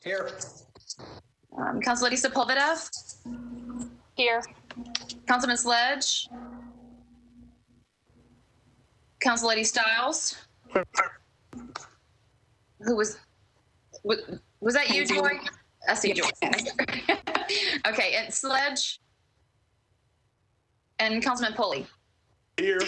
Here. Council Lady Sepulveda. Here. Councilman Sledge. Council Lady Stiles. Who was that you, Joy? I see Joy. Okay, and Sledge. And Councilman Pulley. Here.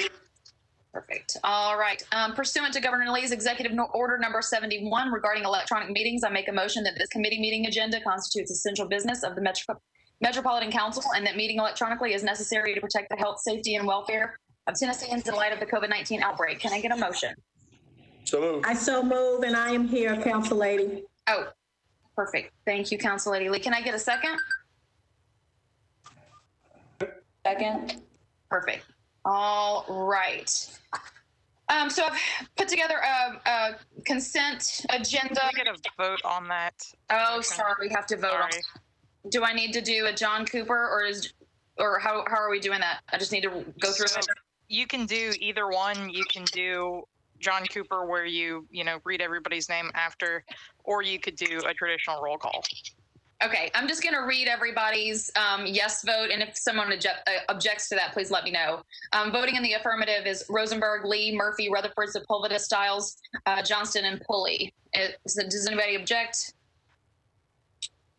Perfect. All right. Pursuant to Governor Lee's Executive Order Number 71 regarding electronic meetings, I make a motion that this committee meeting agenda constitutes essential business of the Metropolitan Council and that meeting electronically is necessary to protect the health, safety, and welfare of Tennesseans in light of the COVID-19 outbreak. Can I get a motion? So moved. I so move, and I am here, Council Lady. Oh, perfect. Thank you, Council Lady Lee. Can I get a second? Second. Perfect. All right. So I've put together a consent agenda. We get a vote on that. Oh, sorry, we have to vote on. Sorry. Do I need to do a John Cooper or how are we doing that? I just need to go through So it. you can do either one. You can do John Cooper where you read everybody's name after, or you could do a traditional roll call. Okay, I'm just going to read everybody's yes vote, and if someone objects to that, please let me know. Voting in the affirmative is Rosenberg, Lee, Murphy, Rutherford, Sepulveda, Stiles, Johnston, and Pulley. Does anybody object?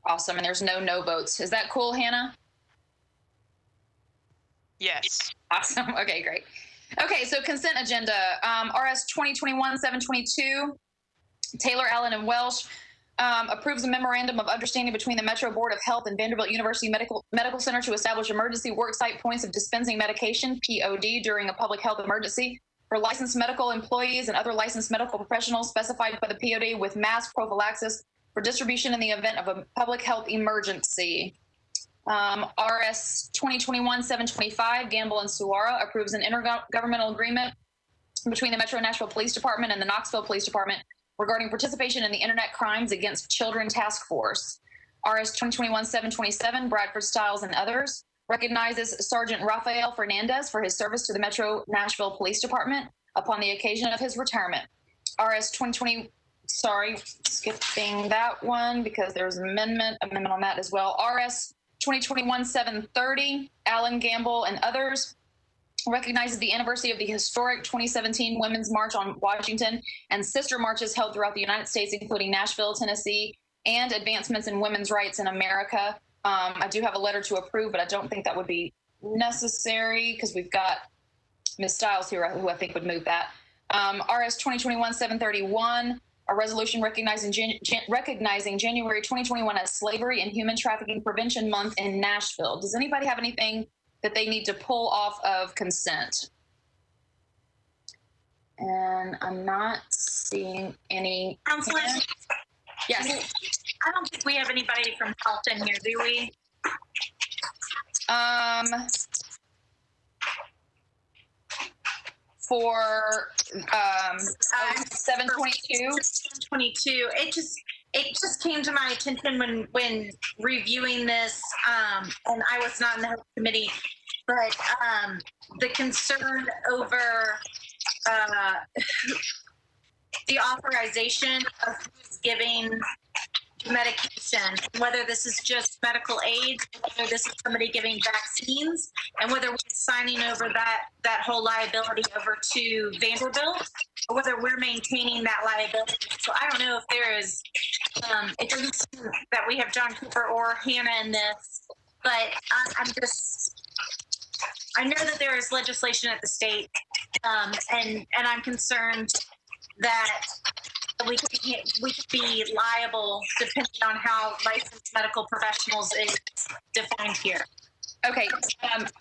Awesome, and there's no votes. Is that cool, Hannah? Yes. Awesome. Okay, great. Okay, so consent agenda. RS 2021-722, Taylor, Allen, and Welsh. Approves a memorandum of understanding between the Metro Board of Health and Vanderbilt University Medical Center to establish emergency worksite points of dispensing medication, POD, during a public health emergency for licensed medical employees and other licensed medical professionals specified by the POD with mass prophylaxis for distribution in the event of a public health emergency. RS 2021-725, Gamble and Suara, approves an intergovernmental agreement between the Metro Nashville Police Department and the Knoxville Police Department regarding participation in the Internet Crimes Against Children Task Force. RS 2021-727, Bradford Stiles and others, recognizes Sergeant Rafael Fernandez for his service to the Metro Nashville Police Department upon the occasion of his retirement. RS 2020, skipping that one because there's an amendment on that as well. RS 2021-730, Alan Gamble and others, recognizes the anniversary of the historic 2017 Women's March on Washington and sister marches held throughout the United States, including Nashville, Tennessee, and advancements in women's rights in America. I do have a letter to approve, but I don't think that would be necessary because we've got Ms. Stiles here who I think would move that. RS 2021-731, a resolution recognizing January 2021 as Slavery and Human Trafficking Prevention Month in Nashville. Does anybody have anything that they need to pull off of consent? And I'm not seeing any. Counselor? Yes. I don't think we have anybody from health in here, do we? For 722. 722. It just came to my attention when reviewing this, and I was not in the health committee, but the concern over the authorization of who's giving medication, whether this is just medical aid, whether this is somebody giving vaccines, and whether we're signing over that whole liability over to Vanderbilt, or whether we're maintaining that liability. So I don't know if there is, it doesn't seem that we have John Cooper or Hannah in this, but I know that there is legislation at the state, and I'm concerned that we could be liable depending on how licensed medical professionals is defined here. Okay,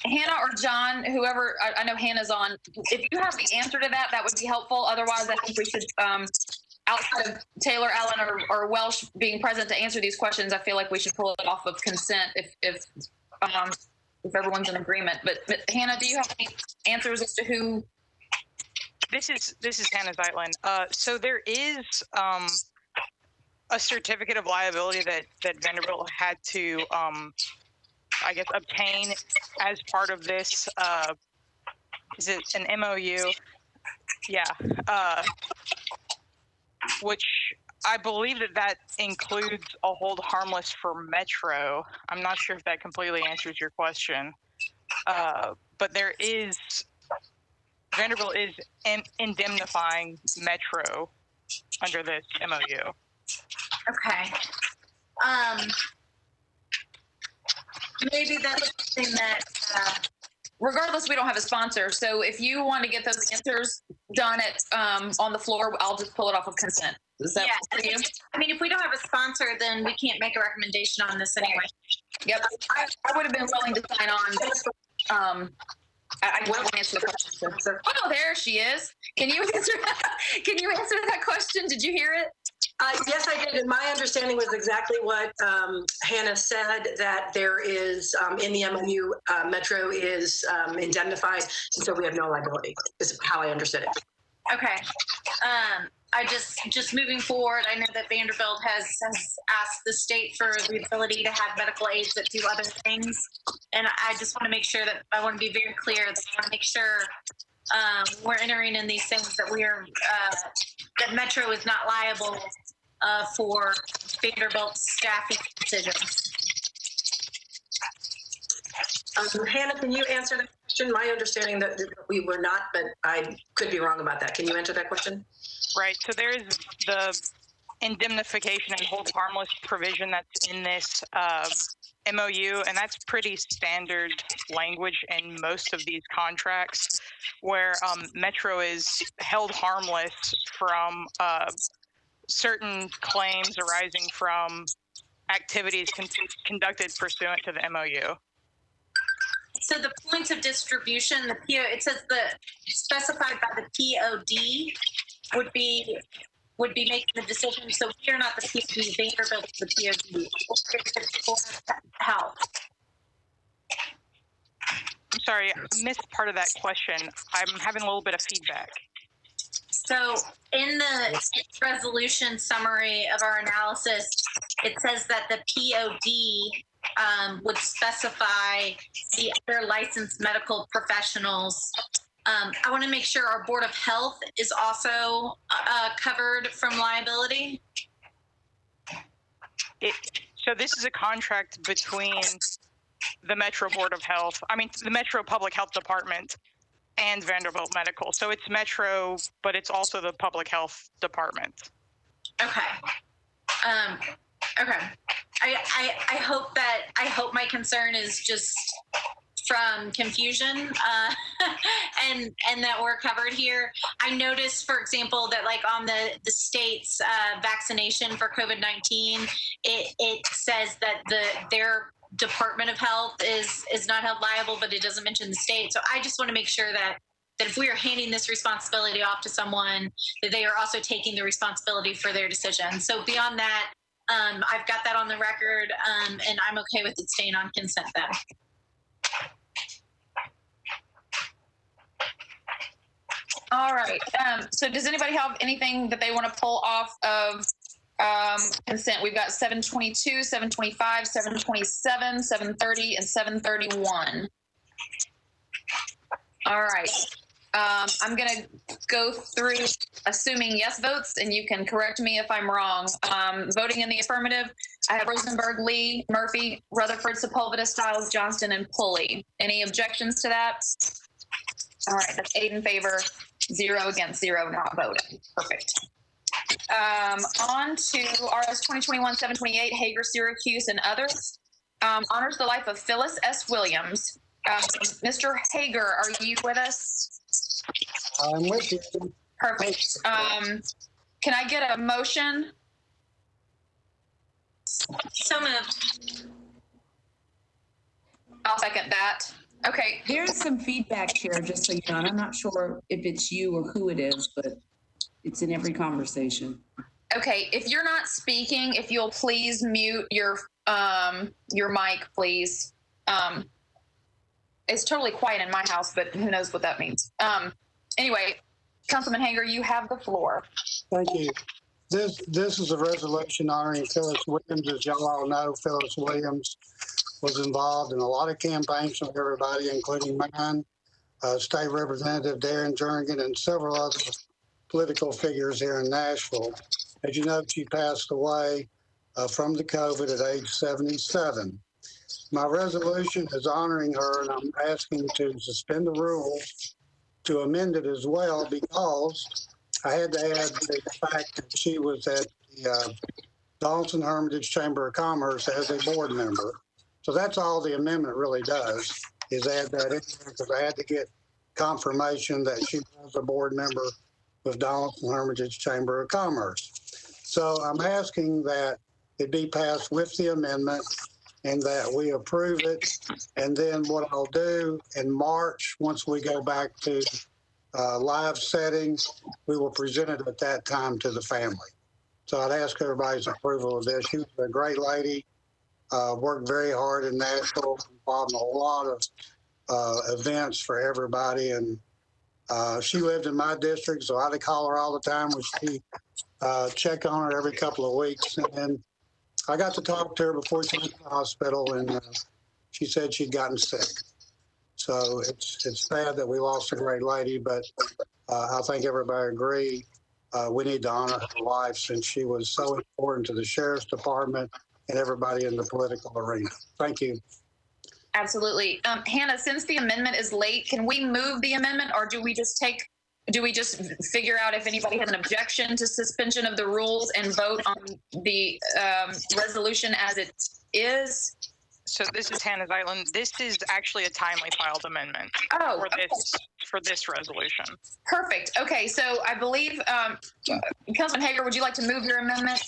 Hannah or John, whoever, I know Hannah's on. If you have the answer to that, that would be helpful. Otherwise, I think we should, outside of Taylor, Allen, or Welsh being present to answer these questions, I feel like we should pull it off of consent if everyone's in agreement. But Hannah, do you have any answers as to who? This is Hannah Zeitlin. So there is a certificate of liability that Vanderbilt had to, I guess, obtain as part of this. Is it an MOU? Yeah. Which I believe that includes a hold harmless for Metro. I'm not sure if that completely answers your question. But Vanderbilt is indemnifying Metro under this MOU. Okay. Maybe that's something that, Regardless, we don't have a sponsor. So if you want to get those answers done at on the floor, I'll just pull it off of consent. Is that yeah, for you? I mean, if we don't have a sponsor, then we can't make a recommendation on this anyway. Yep. I would have been willing to sign on. I won't answer the question. Oh, there she is. Can you answer that question? Did you hear it? Yes, I did. And my understanding was exactly what Hannah said, that there is, in the MOU, Metro is indemnified, and so we have no liability, is how I understood it. Okay. I just moving forward, I know that Vanderbilt has asked the state for the ability to have medical aids that do other things. And I just want to make sure that I want to be very clear that I want to make sure we're entering in these things that we are, that Metro is not liable for Vanderbilt's staffing decisions. Hannah, can you answer that question? My understanding that we were not, but I could be wrong about that. Can you answer that question? Right. So there is the indemnification and hold harmless provision that's in this MOU, and that's pretty standard language in most of these contracts, where Metro is held harmless from certain claims arising from activities conducted pursuant to the MOU. So the points of distribution, the PO, it says the specified by the POD would be making the decision. So we are not the POD, Vanderbilt is the POD. Or help. I'm sorry, I missed part of that question. I'm having a little bit of feedback. So in the resolution summary of our analysis, it says that the POD would specify the other licensed medical professionals. I want to make sure our Board of Health is also covered from liability. So this is a contract between the Metro Board of Health, the Metro Public Health Department and Vanderbilt Medical. So it's Metro, but it's also the Public Health Department. Okay. Okay. I hope my concern is just from confusion and that we're covered here. I noticed, for example, that like on the state's vaccination for COVID-19, it says that their Department of Health is not held liable, but it doesn't mention the state. So I just want to make sure that if we are handing this responsibility off to someone, that they are also taking the responsibility for their decision. So beyond that, I've got that on the record, and I'm okay with it staying on consent then. All right. So does anybody have anything that they want to pull off of consent? We've got 722, 725, 727, 730, and 731. All right. I'm going to go through assuming yes votes, and you can correct me if I'm wrong. Voting in the affirmative, I have Rosenberg, Lee, Murphy, Rutherford, Sepulveda, Stiles, Johnston, and Pulley. Any objections to that? All right, that's 8 in favor, 0 against, 0 not voting. Perfect. On to RS 2021-728, Hager, Syracuse, and others. Honors the life of Phyllis S. Williams. Mr. Hager, are you with us? I'm with you. Perfect. Can I get a motion? So moved. I'll second that. Okay. There's some feedback, Chair, just so you know, and I'm not sure if it's you or who it is, but it's in every conversation. Okay. If you're not speaking, if you'll please mute your mic, please. It's totally quiet in my house, but who knows what that means. Anyway, Councilman Hager, you have the floor. Thank you. This is a resolution honoring Phyllis Williams. As y'all all know, Phyllis Williams was involved in a lot of campaigns from everybody, including mine, State Representative Darren Jernigan, and several other political figures here in Nashville. As you know, she passed away from the COVID at age 77. My resolution is honoring her, and I'm asking to suspend the rules to amend it as well, because I had to add the fact that she was at the Donaldson Hermitage Chamber of Commerce as a board member. So that's all the amendment really does, is add that in, because I had to get confirmation that she was a board member with Donaldson Hermitage Chamber of Commerce. So I'm asking that it be passed with the amendment and that we approve it. And then what I'll do in March, once we go back to live setting, we will present it at that time to the family. So I'd ask everybody's approval of this. She was a great lady, worked very hard in Nashville, involved in a lot of events for everybody. And she lived in my district, so I had to call her all the time when she check on her every couple of weeks. And then I got to talk to her before she went to the hospital, and she said she'd gotten sick. So it's sad that we lost a great lady, but I think everybody agree we need to honor her life, since she was so important to the sheriff's department and everybody in the political arena. Thank you. Absolutely. Hannah, since the amendment is late, can we move the amendment, or do we just figure out if anybody has an objection to suspension of the rules and vote on the resolution as it is? So this is Hannah Zeitlin. This is actually a timely filed amendment for this resolution. Perfect. Okay, so I believe, Councilman Hager, would you like to move your amendment?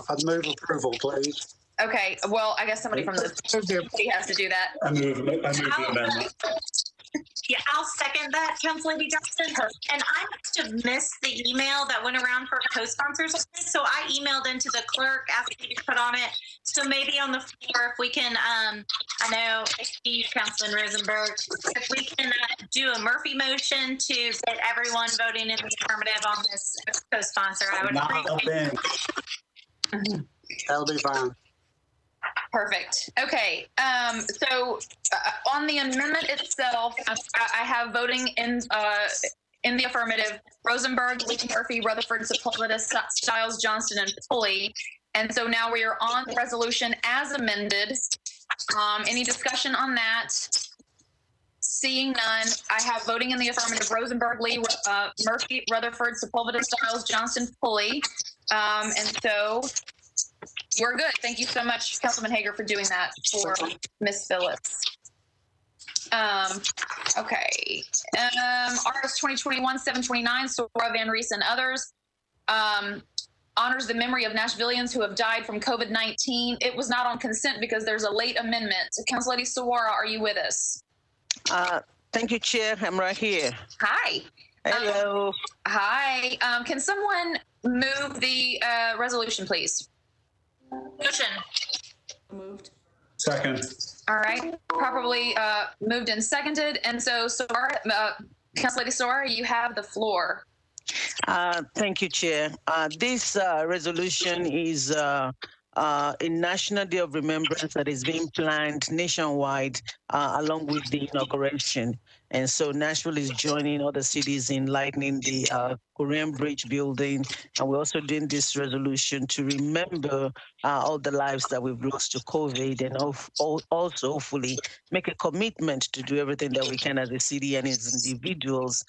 I'd move approval, please. Okay, well, I guess somebody from the city has to do that. I move the amendment. Yeah, I'll second that, Councilwoman Johnson. And I must have missed the email that went around for co-sponsors. So I emailed into the clerk, asking to put on it. So maybe on the floor, if we can, I know you, Councilman Rosenberg, if we can do a Murphy motion to get everyone voting in the affirmative on this co-sponsor, I would appreciate it. That'll be fine. Perfect. Okay. So on the amendment itself, I have voting in the affirmative: Rosenberg, Lee, Murphy, Rutherford, Sepulveda, Stiles, Johnston, and Pulley. And so now we are on the resolution as amended. Any discussion on that? Seeing none, I have voting in the affirmative: Rosenberg, Lee, Murphy, Rutherford, Sepulveda, Stiles, Johnston, Pulley. And so we're good. Thank you so much, Councilman Hager, for doing that for Ms. Phillips. Okay. RS 2021-729, Sora Van Rees and others, honors the memory of Nashvillians who have died from COVID-19. It was not on consent because there's a late amendment. Council Lady Sawara, are you with us? Thank you, Chair. I'm right here. Hi. Hello. Hi. Can someone move the resolution, please? Motion. Moved. Second. All right. Properly moved and seconded. And so, Council Lady Sawara, you have the floor. Thank you, Chair. This resolution is a National Day of Remembrance that is being planned nationwide along with the inauguration. And so Nashville is joining other cities in lightening the Korean Bridge building. And we're also doing this resolution to remember all the lives that we've lost to COVID, and also hopefully make a commitment to do everything that we can as a city and as individuals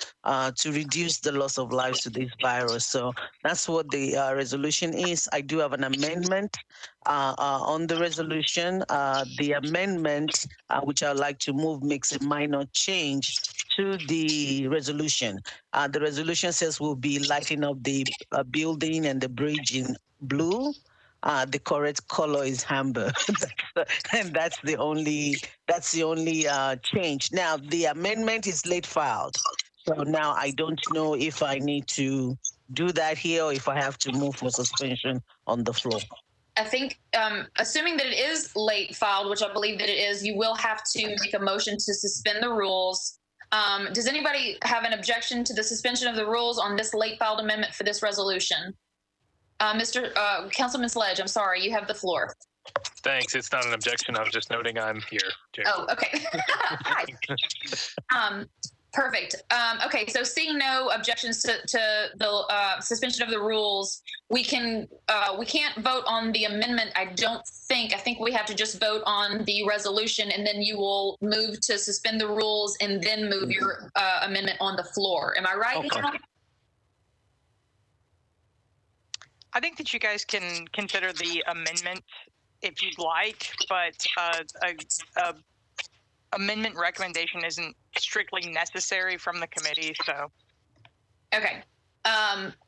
to reduce the loss of lives to this virus. So that's what the resolution is. I do have an amendment on the resolution. The amendment, which I'd like to move, makes a minor change to the resolution. The resolution says we'll be lighting up the building and the bridge in blue. The correct color is amber, and that's the only change. Now the amendment is late filed, so now I don't know if I need to do that here or if I have to move for suspension on the floor. I think, assuming that it is late filed, which I believe that it is, you will have to make a motion to suspend the rules. Does anybody have an objection to the suspension of the rules on this late filed amendment for this resolution? Councilman Sledge, I'm sorry, you have the floor. Thanks. It's not an objection. I was just noting I'm here, Jay. Oh, okay. Hi. Perfect. Okay, so seeing no objections to the suspension of the rules, we can't vote on the amendment. I don't think. I think we have to just vote on the resolution, and then you will move to suspend the rules, and then move your amendment on the floor. Am I right? Okay. I think that you guys can consider the amendment if you'd like, but a amendment recommendation isn't strictly necessary from the committee, so. Okay.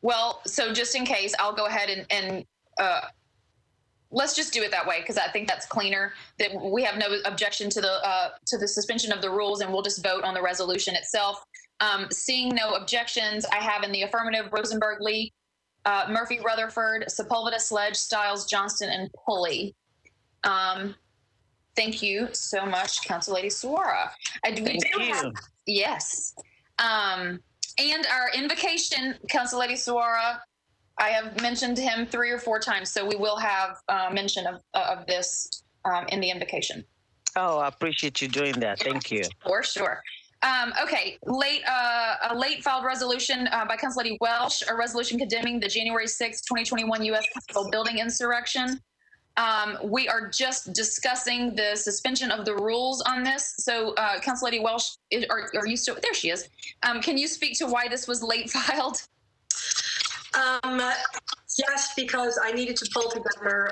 Well, so just in case, I'll go ahead and let's just do it that way, because I think that's cleaner. That we have no objection to the suspension of the rules, and we'll just vote on the resolution itself. Seeing no objections, I have in the affirmative Rosenberg, Lee, Murphy, Rutherford, Sepulveda, Sledge, Stiles, Johnston, and Pulley. Thank you so much, Council Lady Suara. Thank you. Yes. And our invocation, Council Lady Suara, I have mentioned him 3 or 4 times, so we will have mention of this in the invocation. Oh, I appreciate you doing that. Thank you. For sure. Okay, a late filed resolution by Council Lady Welsh, a resolution condemning the January 6, 2021 U.S. Capitol building insurrection. We are just discussing the suspension of the rules on this. So, Council Lady Welsh, are you still there? She is. Can you speak to why this was late filed? Yes, because I needed to pull together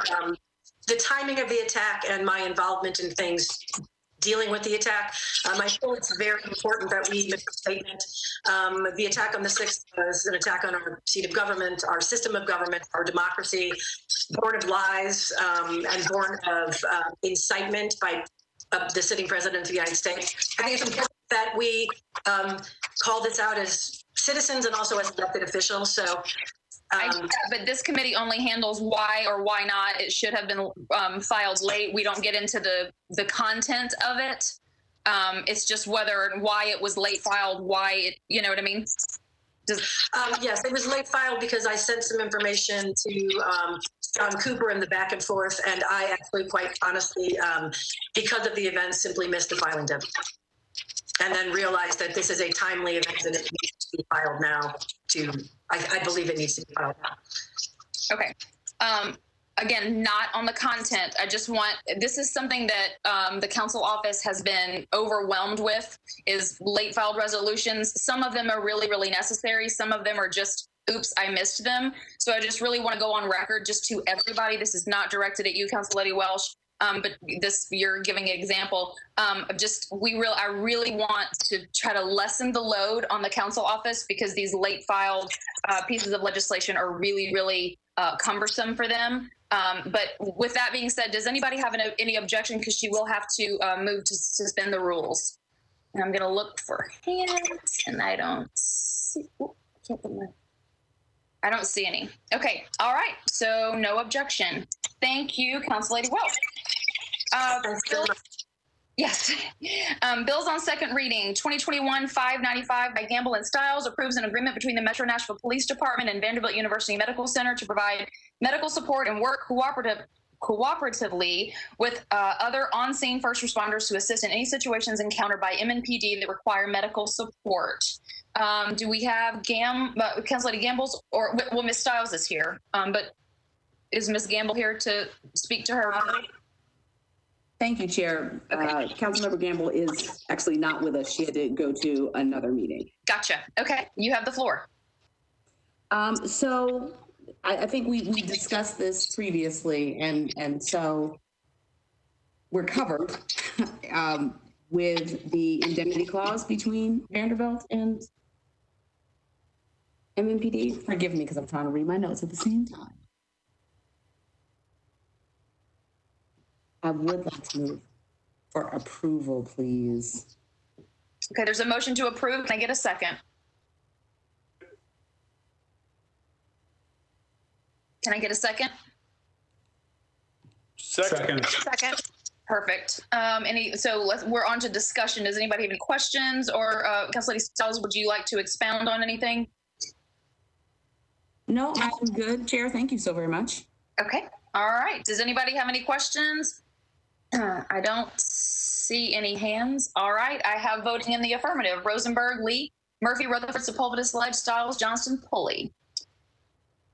the timing of the attack and my involvement in things dealing with the attack. I feel it's very important that we make a statement. The attack on the 6th was an attack on our seat of government, our system of government, our democracy, born of lies and born of incitement by the sitting president of the United States. I think it's important that we call this out as citizens and also as elected officials. So. But this committee only handles why or why not it should have been filed late. We don't get into the content of it. It's just whether and why it was late filed, why it, you know what I mean? Yes, it was late filed because I sent some information to John Cooper in the back and forth, and I actually, quite honestly, because of the event, simply missed the filing deadline. And then realized that this is a timely event and it needs to be filed now I believe it needs to be filed now. Okay. Again, not on the content. I just want, this is something that the council office has been overwhelmed with, is late filed resolutions. Some of them are really, really necessary. Some of them are just, oops, I missed them. So I just really want to go on record just to everybody. This is not directed at you, Council Lady Welsh. But this, you're giving an example of just, I really want to try to lessen the load on the council office, because these late filed pieces of legislation are really, really cumbersome for them. But with that being said, does anybody have any objection? Because she will have to move to suspend the rules. And I'm going to look for hands, and I don't see. I don't see any. Okay. All right. So no objection. Thank you, Council Lady Welsh. Yes. Bills on second reading. 2021-595 by Gamble and Stiles approves an agreement between the Metro Nashville Police Department and Vanderbilt University Medical Center to provide medical support and work cooperatively with other on-scene first responders to assist in any situations encountered by MNPD that require medical support. Do we have Council Lady Gamble's, or well, Ms. Stiles is here, but is Ms. Gamble here to speak to her? Thank you, Chair. Okay. Councilmember Gamble is actually not with us. She had to go to another meeting. Gotcha. Okay, you have the floor. So I think we discussed this previously, and so we're covered with the indemnity clause between Vanderbilt and MNPD. Forgive me because I'm trying to read my notes at the same time. I would like to move for approval, please. Okay, there's a motion to approve. Can I get a second? Can I get a second? Second. Second. Perfect. We're on to discussion. Does anybody have any questions, or Council Lady Stiles, would you like to expound on anything? No, I'm good, Chair. Thank you so very much. Okay. All right. Does anybody have any questions? I don't see any hands. All right, I have voting in the affirmative. Rosenberg, Lee, Murphy, Rutherford, Sepulveda, Sledge, Stiles, Johnston, Pulley.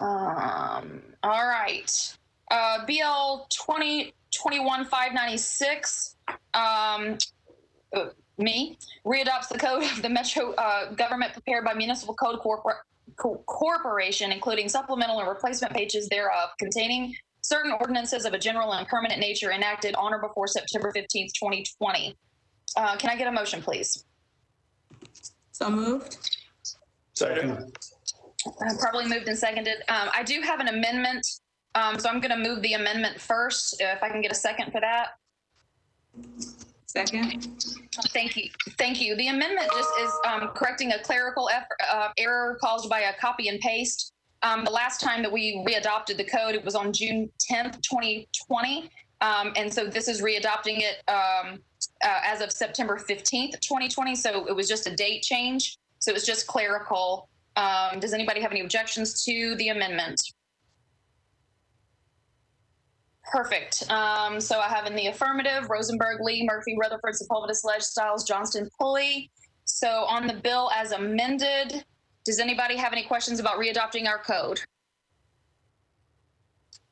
All right. BL 2021-596. Me readopts the code of the Metro government prepared by Municipal Code Corporation, including supplemental and replacement pages thereof, containing certain ordinances of a general and permanent nature enacted on or before September 15th, 2020. Can I get a motion, please? So moved. Second. Probably moved and seconded. I do have an amendment, so I'm going to move the amendment first. If I can get a second for that. Second. Thank you. Thank you. The amendment just is correcting a clerical error caused by a copy and paste. The last time that we readopted the code, it was on June 10th, 2020. And so this is readopting it as of September 15th, 2020. So it was just a date change. So it was just clerical. Does anybody have any objections to the amendment? Perfect. So I have in the affirmative, Rosenberg, Lee, Murphy, Rutherford, Sepulveda, Sledge, Stiles, Johnston, Pulley. So on the bill as amended, does anybody have any questions about readopting our code?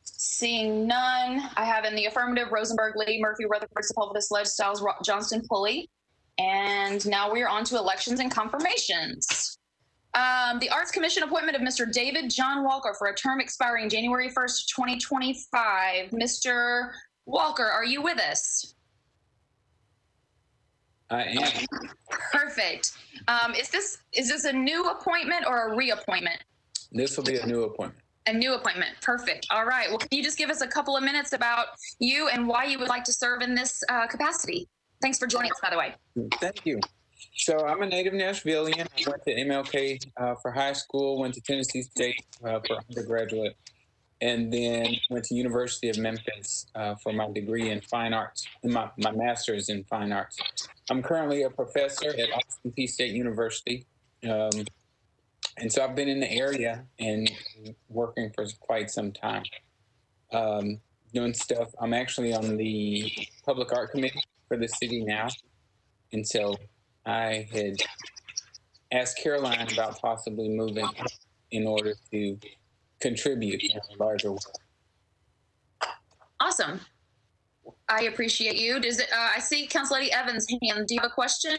Seeing none, I have in the affirmative, Rosenberg, Lee, Murphy, Rutherford, Sepulveda, Sledge, Stiles, Johnston, Pulley. And now we're on to elections and confirmations. The Arts Commission appointment of Mr. David John Walker for a term expiring January 1st, 2025. Mr. Walker, are you with us? I am. Perfect. Is this a new appointment or a reappointment? This will be a new appointment. A new appointment. Perfect. All right. Well, can you just give us a couple of minutes about you and why you would like to serve in this capacity? Thanks for joining us, by the way. Thank you. So I'm a native Nashvilleian. I went to MLK for high school, went to Tennessee State for undergraduate, and then went to University of Memphis for my degree in fine arts, my master's in fine arts. I'm currently a professor at Austin Peay State University. And so I've been in the area and working for quite some time, doing stuff. I'm actually on the public art committee for the city now. And so I had asked Caroline about possibly moving in order to contribute in a larger way. Awesome. I appreciate you. I see Council Lady Evans' hand. Do you have a question?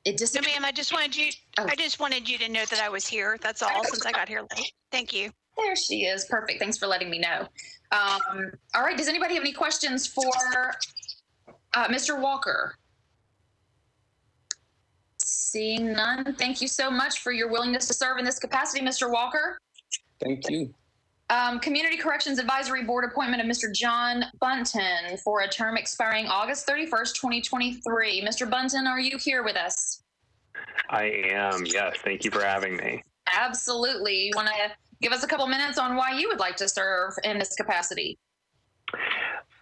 No, ma'am. I just wanted you to know that I was here. That's all, since I got here late. Thank you. There she is. Perfect. Thanks for letting me know. All right. Does anybody have any questions for Mr. Walker? Seeing none. Thank you so much for your willingness to serve in this capacity, Mr. Walker. Thank you. Community Corrections Advisory Board appointment of Mr. John Bunton for a term expiring August 31st, 2023. Mr. Bunton, are you here with us? I am, yes. Thank you for having me. Absolutely. You want to give us a couple minutes on why you would like to serve in this capacity?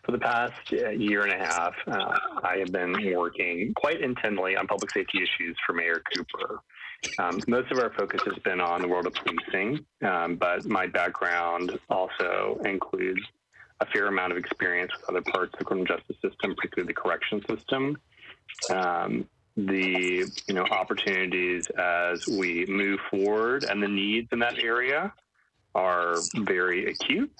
For the past year and a half, I have been working quite intently on public safety issues for Mayor Cooper. Most of our focus has been on the world of policing, but my background also includes a fair amount of experience with other parts of the criminal justice system, particularly the correction system. The opportunities as we move forward and the needs in that area are very acute.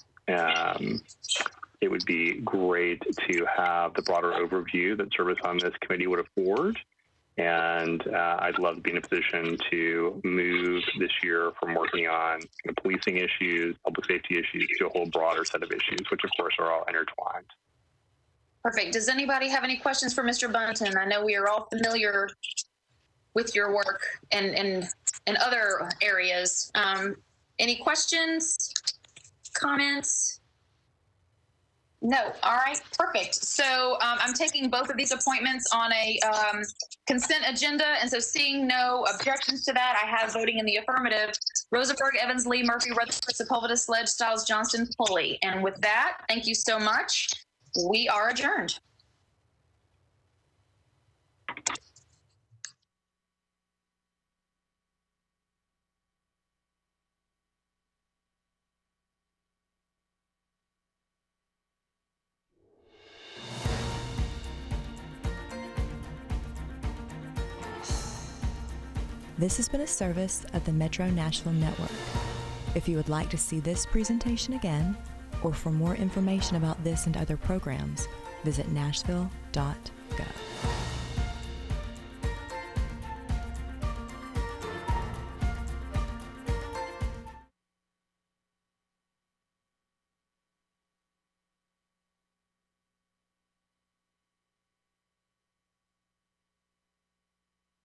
It would be great to have the broader overview that service on this committee would afford. And I'd love to be in a position to move this year from working on policing issues, public safety issues, to a whole broader set of issues, which of course are all intertwined. Perfect. Does anybody have any questions for Mr. Bunton? I know we are all familiar with your work and other areas. Any questions, comments? No. All right. Perfect. So I'm taking both of these appointments on a consent agenda. And so seeing no objections to that, I have voting in the affirmative. Rosenberg, Evans, Lee, Murphy, Rutherford, Sepulveda, Sledge, Stiles, Johnston, Pulley. And with that, thank you so much. We are adjourned. This has been a service of the Metro Nashville Network. If you would like to see this presentation again, or for more information about this and other programs, visit nashville.gov.